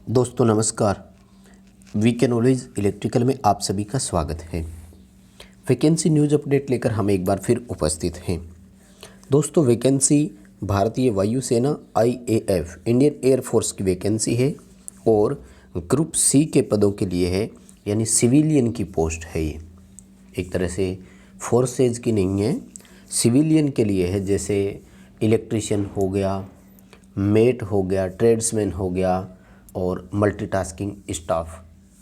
दोस्तों नमस्कार। VK knowledge electrical में आप सभी का स्वागत है। वैकेंसी न्यूज़ अपडेट लेकर हम एक बार फिर उपस्थित हैं। दोस्तों वैकेंसी भारतीय वायुसेना IAF इंडियन एयरफोर्स की वैकेंसी है और ग्रुप सी के पदों के लिए है, यानी सिविलियन की पोस्ट है। ये एक तरह से फोर्सेज की नहीं है, सिविलियन के लिए है। जैसे इलेक्ट्रिशियन हो गया, मेट हो गया, ट्रेड्समैन हो गया और मल्टीटास्किंग स्टाफ,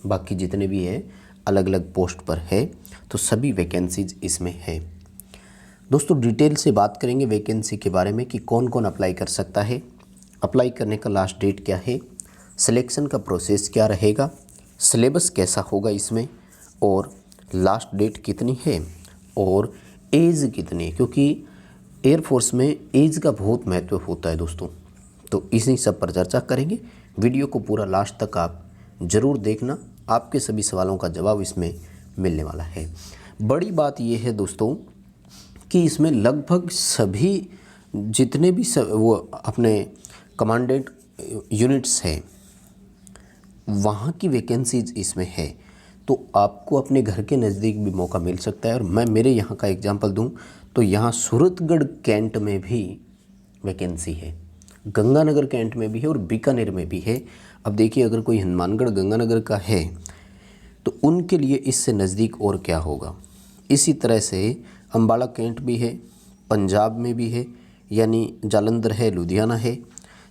बाकी जितने भी है अलग अलग पोस्ट पर है, तो सभी वैकेंसीज इसमें है। दोस्तों डिटेल से बात करेंगे वैकेंसी के बारे में कि कौन कौन अप्लाई कर सकता है, अप्लाई करने का लास्ट डेट क्या है, सिलेक्शन का प्रोसेस क्या रहेगा, सिलेबस कैसा होगा इसमें, और लास्ट डेट कितनी है और एज कितनी है, क्योंकि एयरफोर्स में एज का बहुत महत्व होता है दोस्तों। तो इसी सब पर चर्चा करेंगे। वीडियो को पूरा लास्ट तक आप ज़रूर देखना, आपके सभी सवालों का जवाब इसमें मिलने वाला है। बड़ी बात यह है दोस्तों कि इसमें लगभग सभी जितने भी वो अपने कमांडेंट यूनिट्स हैं वहाँ की वैकेंसीज इसमें है, तो आपको अपने घर के नज़दीक भी मौका मिल सकता है। और मैं मेरे यहाँ का एग्जांपल दूँ तो यहाँ सूरतगढ़ कैंट में भी वैकेंसी है, गंगानगर कैंट में भी है और बीकानेर में भी है। अब देखिए अगर कोई हनुमानगढ़ गंगानगर का है तो उनके लिए इससे नज़दीक और क्या होगा। इसी तरह से अम्बाला कैंट भी है, पंजाब में भी है, यानी जालंधर है, लुधियाना है।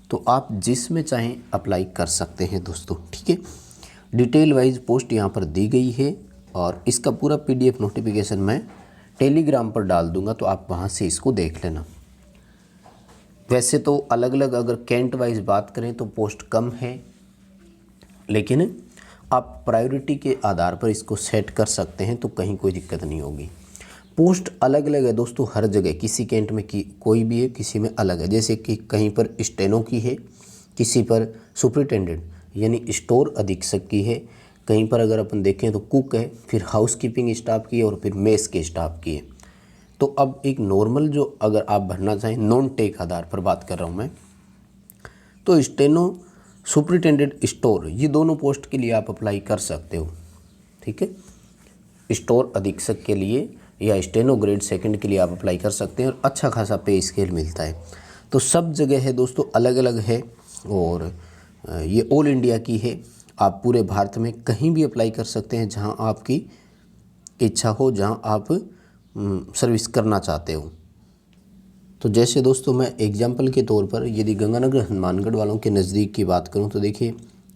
तो आप जिसमें चाहें अप्लाई कर सकते हैं दोस्तों, ठीक है। डिटेल वाइज पोस्ट यहाँ पर दी गई है और इसका पूरा PDF नोटिफिकेशन मैं टेलीग्राम पर डाल दूँगा, तो आप वहाँ से इसको देख लेना। वैसे तो अलग अलग अगर कैंट वाइज बात करें तो पोस्ट कम है, लेकिन आप प्रायोरिटी के आधार पर इसको सेट कर सकते हैं, तो कहीं कोई दिक्कत नहीं होगी। पोस्ट अलग अलग है दोस्तों हर जगह, किसी कैंट में कोई भी है, किसी में अलग है। जैसे कि कहीं पर स्टेनो की है, किसी पर सुपरिटेंडेंट यानी स्टोर अधीक्षक की है, कहीं पर अगर अपन देखें तो कुक है, फिर हाउसकीपिंग स्टाफ की है और फिर मेस के स्टाफ की है। तो अब एक नॉर्मल जो अगर आप भरना चाहें नॉन टेक आधार पर बात कर रहा हूँ मैं, तो स्टेनो सुपरिटेंडेंट स्टोर ये दोनों पोस्ट के लिए आप अप्लाई कर सकते हो, ठीक है। स्टोर अधीक्षक के लिए या स्टेनो ग्रेड सेकंड के लिए आप अप्लाई कर सकते हैं और अच्छा खासा पे स्केल मिलता है। तो सब जगह है दोस्तों, अलग अलग है और ये ऑल इंडिया की है। आप पूरे भारत में कहीं भी अप्लाई कर सकते हैं जहां आपकी इच्छा हो, जहां आप सर्विस करना चाहते हो। तो जैसे दोस्तों मैं एग्जाम्पल के तौर पर यदि गंगानगर हनुमानगढ़ वालों के नज़दीक की बात करूं तो देखिए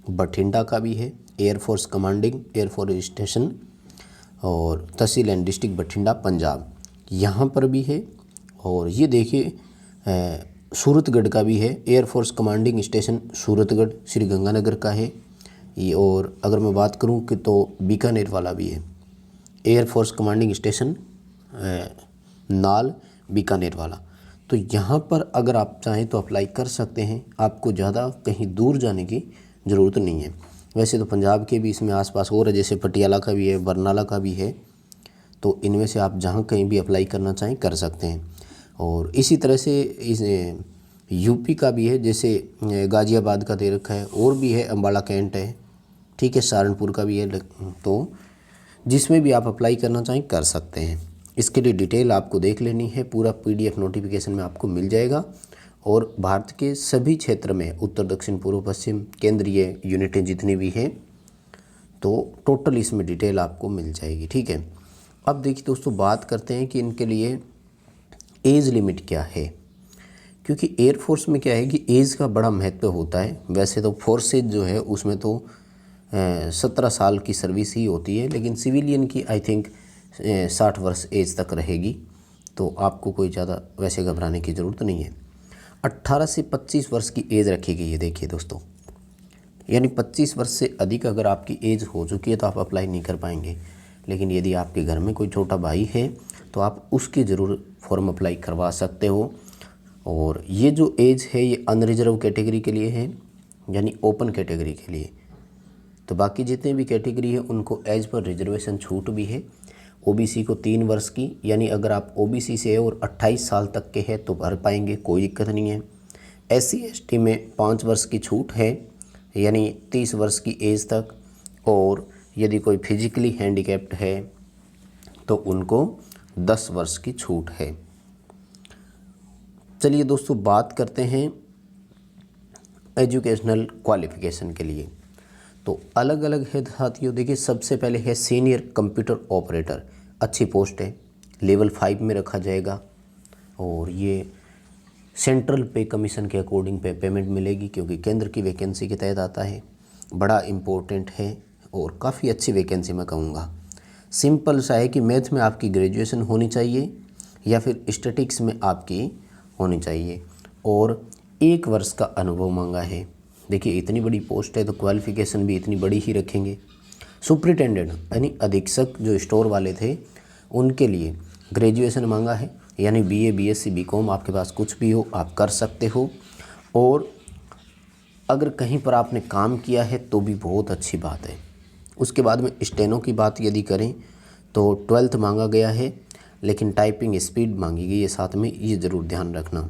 बठिंडा का भी है, एयरफोर्स कमांडिंग एयरफोर्स स्टेशन और तहसील एंड डिस्ट्रिक्ट बठिंडा पंजाब, यहाँ पर भी है। और ये देखिए सूरतगढ़ का भी है, air force commanding station Suratgarh Shri Ganganagar का है ये। और अगर मैं बात करूँ कि तो बीकानेर वाला भी है, एयरफोर्स कमांडिंग स्टेशन नाल बीकानेर वाला। तो यहाँ पर अगर आप चाहें तो अप्लाई कर सकते हैं, आपको ज़्यादा कहीं दूर जाने की ज़रूरत नहीं है। वैसे तो पंजाब के भी इसमें आसपास और है, जैसे पटियाला का भी है, बरनाला का भी है। तो इनमें से आप जहाँ कहीं भी अप्लाई करना चाहें कर सकते हैं। और इसी तरह से इस यूपी का भी है, जैसे गाज़ियाबाद का दे रखा है, और भी है, अम्बाला कैंट है, ठीक है, सहारनपुर का भी है। तो जिसमें भी आप अप्लाई करना चाहें कर सकते हैं। इसके लिए डिटेल आपको देख लेनी है, पूरा PDF नोटिफिकेशन में आपको मिल जाएगा। और भारत के सभी क्षेत्र में उत्तर दक्षिण पूर्व पश्चिम केंद्रीय यूनिटें जितनी भी हैं, तो टोटल इसमें डिटेल आपको मिल जाएगी, ठीक है। अब देखिए दोस्तों बात करते हैं कि इनके लिए एज लिमिट क्या है, क्योंकि एयरफोर्स में क्या है कि एज का बड़ा महत्व होता है। वैसे तो फोर्सेज जो है उसमें तो 17 साल की सर्विस ही होती है, लेकिन सिविलियन की आई थिंक 60 वर्ष एज तक रहेगी, तो आपको कोई ज़्यादा वैसे घबराने की ज़रूरत नहीं है। 18 से 25 वर्ष की एज रखी गई है देखिए दोस्तों, यानी 25 वर्ष से अधिक अगर आपकी एज हो चुकी है तो आप अप्लाई नहीं कर पाएंगे। लेकिन यदि आपके घर में कोई छोटा भाई है तो आप उसके ज़रूर फॉर्म अप्लाई करवा सकते हो। और ये जो एज है ये अनरिजर्व कैटेगरी के लिए है, यानी ओपन कैटेगरी के लिए। तो बाकी जितने भी कैटेगरी है उनको एज पर रिजर्वेशन छूट भी है। OBC को 3 वर्ष की, यानी अगर आप OBC से और 28 साल तक के हैं तो भर पाएंगे, कोई दिक्कत नहीं है। SC ST में 5 वर्ष की छूट है, यानी 30 वर्ष की एज तक, और यदि कोई फिजिकली हैंडीकैप्ड है तो उनको 10 वर्ष की छूट है। चलिए दोस्तों, बात करते हैं एजुकेशनल क्वालिफ़िकेशन के लिए। तो अलग अलग है साथियों। देखिए, सबसे पहले है सीनियर कंप्यूटर ऑपरेटर, अच्छी पोस्ट है, लेवल 5 में रखा जाएगा, और ये सेंट्रल पे कमीशन के अकॉर्डिंग पेमेंट मिलेगी, क्योंकि केंद्र की वैकेंसी के तहत आता है। बड़ा इम्पोर्टेंट है और काफ़ी अच्छी वैकेंसी मैं कहूँगा। सिंपल सा है कि मैथ में आपकी ग्रेजुएशन होनी चाहिए या फिर स्टैटिक्स में आपकी होनी चाहिए, और 1 वर्ष का अनुभव मांगा है। देखिए, इतनी बड़ी पोस्ट है तो क्वालिफ़िकेशन भी इतनी बड़ी ही रखेंगे। सुपरिटेंडेंट यानी अधीक्षक जो स्टोर वाले थे उनके लिए ग्रेजुएशन मांगा है, यानी BA BSc BCom आपके पास कुछ भी हो आप कर सकते हो, और अगर कहीं पर आपने काम किया है तो भी बहुत अच्छी बात है। उसके बाद में स्टेनो की बात यदि करें तो 12th मांगा गया है, लेकिन टाइपिंग स्पीड मांगी गई है साथ में, ये ज़रूर ध्यान रखना।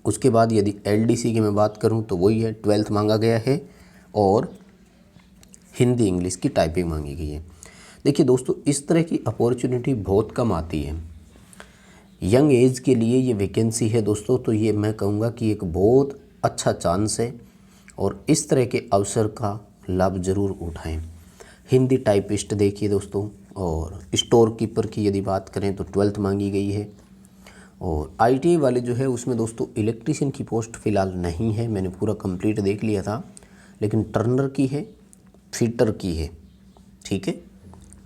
उसके बाद यदि LDC की मैं बात करूं तो वही है, 12th मांगा गया है, और हिंदी इंग्लिश की टाइपिंग मांगी गई है। देखिए दोस्तों, इस तरह की अपॉर्चुनिटी बहुत कम आती है। यंग एज के लिए ये वैकेंसी है दोस्तों, तो ये मैं कहूँगा कि एक बहुत अच्छा चांस है, और इस तरह के अवसर का लाभ ज़रूर उठाएं। हिंदी टाइपिस्ट देखिए दोस्तों, और स्टोर कीपर की यदि बात करें तो 12th मांगी गई है, और ITI वाले जो है उसमें दोस्तों इलेक्ट्रीशियन की पोस्ट फ़िलहाल नहीं है, मैंने पूरा कंप्लीट देख लिया था, लेकिन टर्नर की है, फिटर की है, ठीक है।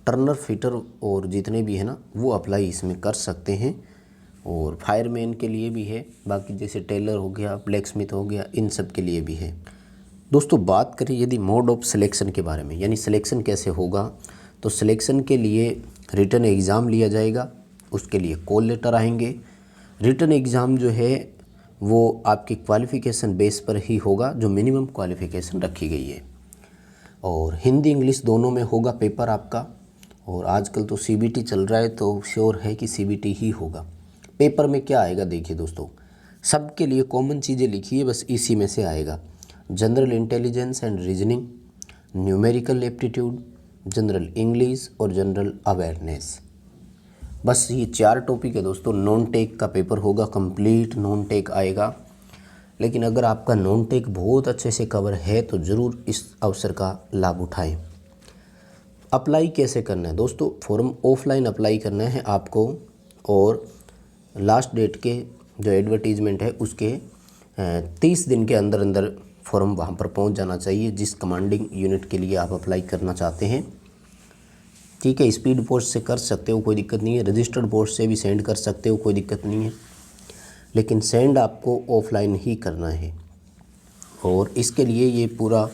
टर्नर, फिटर और जितने भी है ना वो अप्लाई इसमें कर सकते हैं, और फायरमैन के लिए भी है, बाकी जैसे टेलर हो गया, ब्लैक स्मिथ हो गया, इन सब के लिए भी है। दोस्तों, बात करें यदि मोड ऑफ सिलेक्शन के बारे में, यानी सिलेक्शन कैसे होगा, तो सिलेक्शन के लिए रिटन एग्ज़ाम लिया जाएगा, उसके लिए कॉल लेटर आएंगे। रिटन एग्ज़ाम जो है वो आपकी क्वालिफ़िकेशन बेस पर ही होगा, जो मिनिमम क्वालिफ़िकेशन रखी गई है, और हिंदी इंग्लिश दोनों में होगा पेपर आपका। और आजकल तो CBT चल रहा है, तो श्योर है कि CBT ही होगा। पेपर में क्या आएगा देखिए दोस्तों, सबके लिए कॉमन चीज़ें लिखी है, बस इसी में से आएगा। General intelligence and reasoning, numerical aptitude, general English और जनरल अवेयरनेस, बस ये 4 टॉपिक है दोस्तों। नॉन टेक का पेपर होगा, कंप्लीट नॉन टेक आएगा, लेकिन अगर आपका नॉन टेक बहुत अच्छे से कवर है तो ज़रूर इस अवसर का लाभ उठाएं। अप्लाई कैसे करना है दोस्तों, फॉर्म ऑफलाइन अप्लाई करना है आपको, और लास्ट डेट के जो एडवर्टीजमेंट है उसके 30 दिन के अंदर अंदर फॉर्म वहाँ पर पहुँच जाना चाहिए, जिस कमांडिंग यूनिट के लिए आप अप्लाई करना चाहते हैं, ठीक है। स्पीड पोस्ट से कर सकते हो, कोई दिक्कत नहीं है। रजिस्टर्ड पोस्ट से भी सेंड कर सकते हो, कोई दिक्कत नहीं है, लेकिन सेंड आपको ऑफलाइन ही करना है। और इसके लिए ये पूरा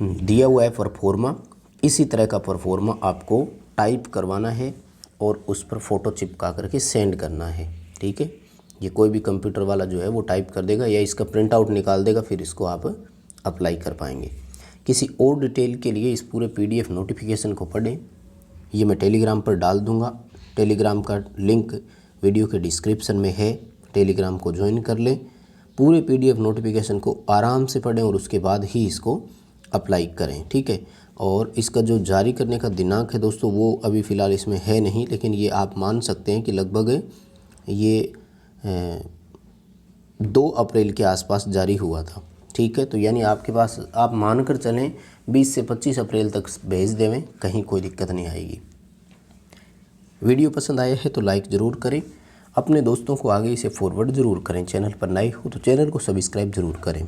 दिया हुआ है परफॉर्मा, इसी तरह का परफॉर्मा आपको टाइप करवाना है और उस पर फ़ोटो चिपका करके सेंड करना है, ठीक है। ये कोई भी कंप्यूटर वाला जो है वो टाइप कर देगा या इसका प्रिंट आउट निकाल देगा, फिर इसको आप अप्लाई कर पाएंगे। किसी और डिटेल के लिए इस पूरे PDF नोटिफिकेशन को पढ़ें, ये मैं टेलीग्राम पर डाल दूंगा। टेलीग्राम का लिंक वीडियो के डिस्क्रिप्शन में है, टेलीग्राम को ज्वाइन कर लें। पूरे PDF नोटिफिकेशन को आराम से पढ़ें और उसके बाद ही इसको अप्लाई करें, ठीक है। और इसका जो जारी करने का दिनांक है दोस्तों वो अभी फ़िलहाल इसमें है नहीं, लेकिन ये आप मान सकते हैं कि लगभग ये 2 अप्रैल के आसपास जारी हुआ था, ठीक है। तो यानी आपके पास आप मान कर चलें 20 से 25 अप्रैल तक भेज देवें, कहीं कोई दिक्कत नहीं आएगी। वीडियो पसंद आया है तो लाइक ज़रूर करें, अपने दोस्तों को आगे इसे फॉरवर्ड ज़रूर करें। चैनल पर नए हो तो चैनल को सब्सक्राइब ज़रूर करें।